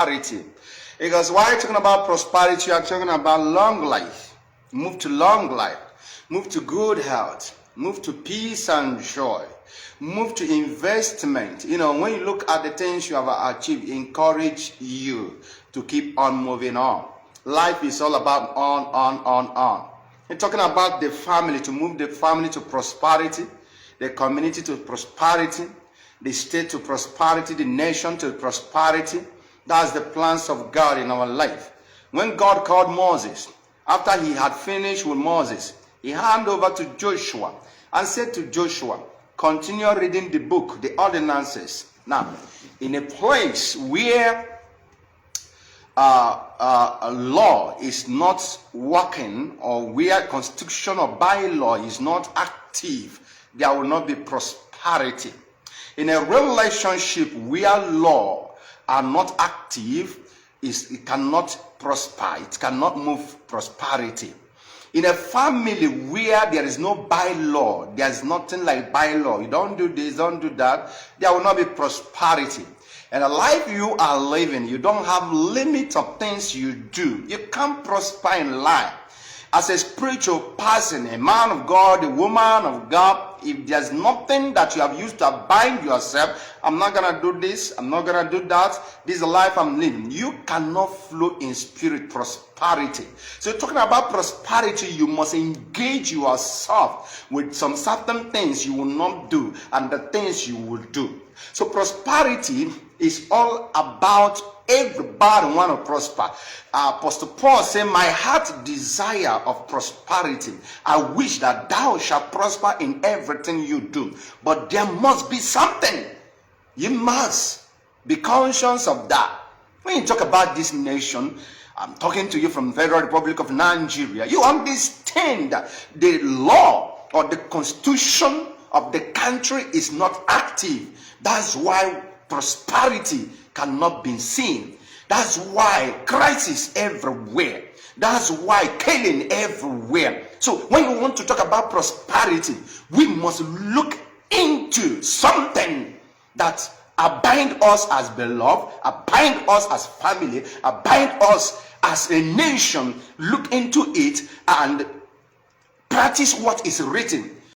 prosperity. Because while you're talking about prosperity, you're talking about long life. Move to long life. Move to good health. Move to peace and joy. Move to investment. You know, when you look at the things you have achieved, encourage you to keep on moving on. Life is all about on. You're talking about the family, to move the family to prosperity, the community to prosperity, the state to prosperity, the nation to prosperity. That's the plans of God in our life. When God called Moses, after he had finished with Moses, he handed over to Joshua and said to Joshua, continue reading the book, the ordinances. Now, in a place where law is not working, or where constitution or bylaw is not active, there will not be prosperity. In a relationship where law are not active, it cannot prosper. It cannot move prosperity. In a family where there is no bylaw, there is nothing like bylaw, you don't do this, don't do that, there will not be prosperity. And the life you are living, you don't have limit of things you do. You can't prosper in life. As a spiritual person, a man of God, a woman of God, if there's nothing that you have used to bind yourself, I'm not going to do this, I'm not going to do that, this is the life I'm living, you cannot flow in spirit prosperity. So talking about prosperity, you must engage yourself with some certain things you will not do and the things you will do. So prosperity is all about everybody want to prosper. Apostle Paul said, my heart desire of prosperity. I wish that thou shalt prosper in everything you do. But there must be something. You must be conscious of that. When you talk about this nation, I'm talking to you from Federal Republic of Nigeria. You understand that the law or the constitution of the country is not active. That's why prosperity cannot be seen. That's why crisis everywhere. That's why killing everywhere. So when you want to talk about prosperity, we must look into something that bind us as beloved, bind us as family, bind us as a nation. Look into it and practice what is written.